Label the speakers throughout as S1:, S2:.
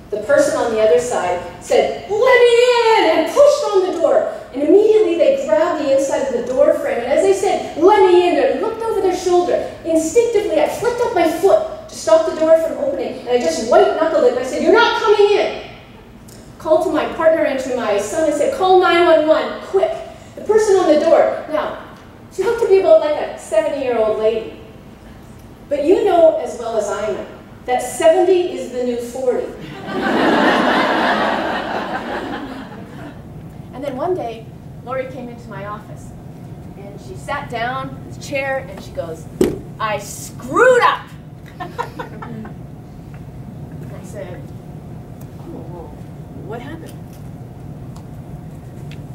S1: The person on the other side said, "Let me in," and pushed on the door. And immediately they grabbed the inside of the door frame, and as they said, "Let me in," they looked over their shoulder. Instinctively, I flicked up my foot to stop the door from opening, and I just white-knuckled it, and I said, "You're not coming in." Called to my partner and to my son and said, "Call 911, quick." The person on the door, now, she looked to be about like a 70-year-old lady. But you know as well as I know that 70 is the new 40. And then one day, Lori came into my office, and she sat down in the chair, and she goes, "I screwed up." And I said, "Oh, what happened?"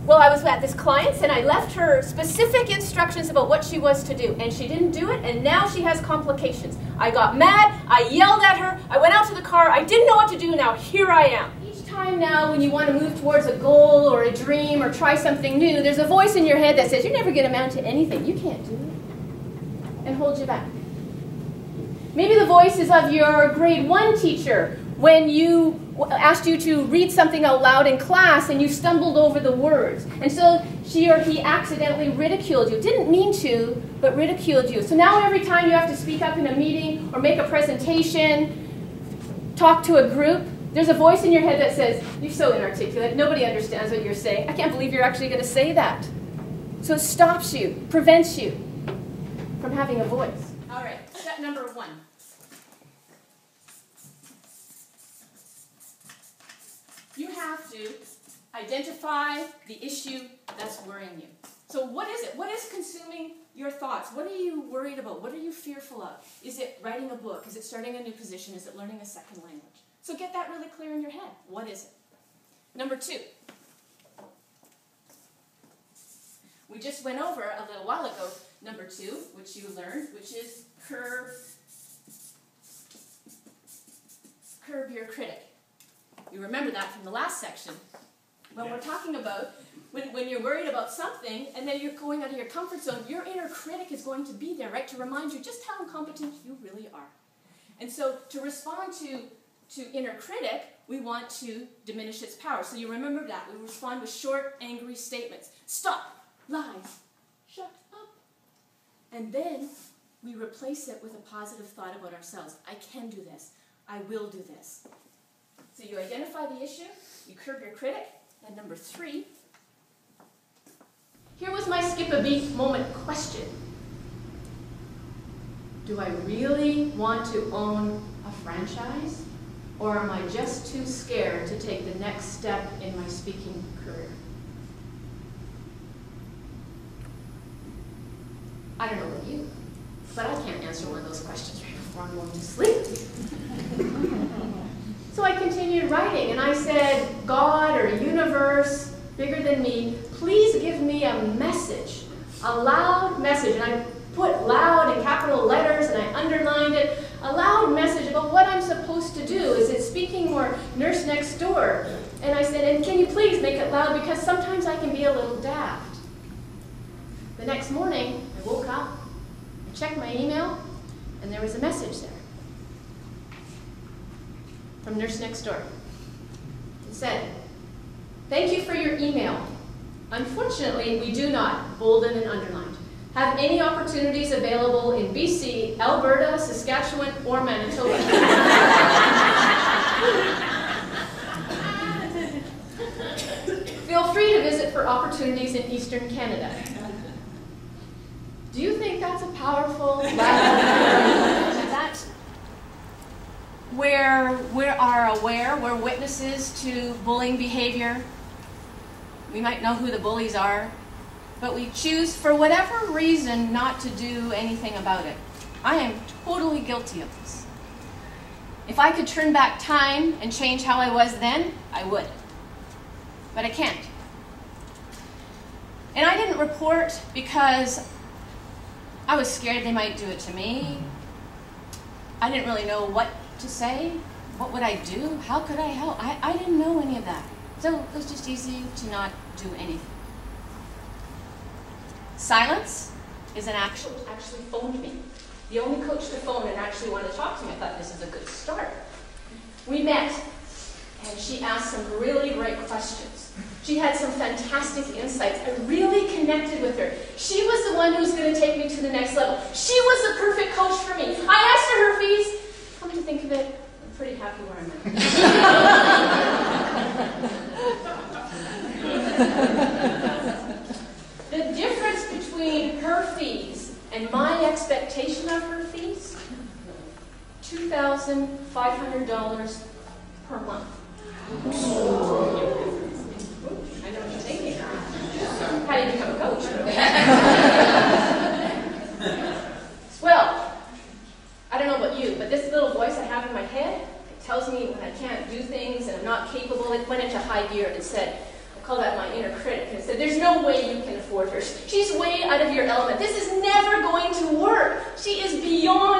S1: Well, I was at this client's, and I left her specific instructions about what she was to do, and she didn't do it, and now she has complications. I got mad, I yelled at her, I went out to the car, I didn't know what to do, now here I am. Each time now when you want to move towards a goal or a dream or try something new, there's a voice in your head that says, "You're never going to amount to anything, you can't do it," and holds you back. Maybe the voice is of your grade 1 teacher when you asked you to read something out loud in class and you stumbled over the words. And so she or he accidentally ridiculed you. Didn't mean to, but ridiculed you. So now every time you have to speak up in a meeting or make a presentation, talk to a group, there's a voice in your head that says, "You're so inarticulate, nobody understands what you're saying. I can't believe you're actually going to say that." So it stops you, prevents you from having a voice. All right, step number 1. You have to identify the issue that's worrying you. So what is it? What is consuming your thoughts? What are you worried about? What are you fearful of? Is it writing a book? Is it starting a new position? Is it learning a second language? So get that really clear in your head. What is it? Number 2. We just went over a little while ago, number 2, which you learned, which is curb your critic. You remember that from the last section. When we're talking about when you're worried about something and then you're going out of your comfort zone, your inner critic is going to be there, right, to remind you just how incompetent you really are. And so to respond to inner critic, we want to diminish its power. So you remember that. We respond with short, angry statements. Stop, lies, shut up. And then we replace it with a positive thought about ourselves. I can do this. I will do this. So you identify the issue, you curb your critic, and number 3, here was my skip a beat moment question. Do I really want to own a franchise, or am I just too scared to take the next step in my speaking career? I don't know about you, but I can't answer one of those questions right before I'm going to sleep. So I continued writing, and I said, "God or universe, bigger than me, please give me a message, a loud message." And I put loud in capital letters, and I underlined it, a loud message about what I'm supposed to do. Is it speaking or nurse next door? And I said, "And can you please make it loud, because sometimes I can be a little daft." The next morning, I woke up, I checked my email, and there was a message there from Nurse Next Door. It said, "Thank you for your email. Unfortunately, we do not, bolded and underlined, have any opportunities available in BC, Alberta, Saskatchewan, or Manitoba. Feel free to visit for opportunities in Eastern Canada." Do you think that's a powerful, loud that where we are aware, we're witnesses to bullying behavior? We might know who the bullies are, but we choose, for whatever reason, not to do anything about it. I am totally guilty of this. If I could turn back time and change how I was then, I would. But I can't. And I didn't report because I was scared they might do it to me. I didn't really know what to say. What would I do? How could I help? I didn't know any of that. So it was just easy to not do anything. Silence is an action. Actually phoned me. The only coach to phone and actually wanted to talk to me. I thought this is a good start. We met. and she asked some really great questions. She had some fantastic insights. I really connected with her. She was the one who was going to take me to the next level. She was the perfect coach for me. I asked her her fees. Come to think of it, I'm pretty happy where I'm at. The difference between her fees and my expectation of her fees, $2,500 per month. I know what you're thinking. How do you become a coach? Well, I don't know about you, but this little voice I have in my head, it tells me when I can't do things and I'm not capable. It went into high gear and it said, I call that my inner critic, and it said, there's no way you can afford her. She's way out of your element. This is never going to work. She is beyond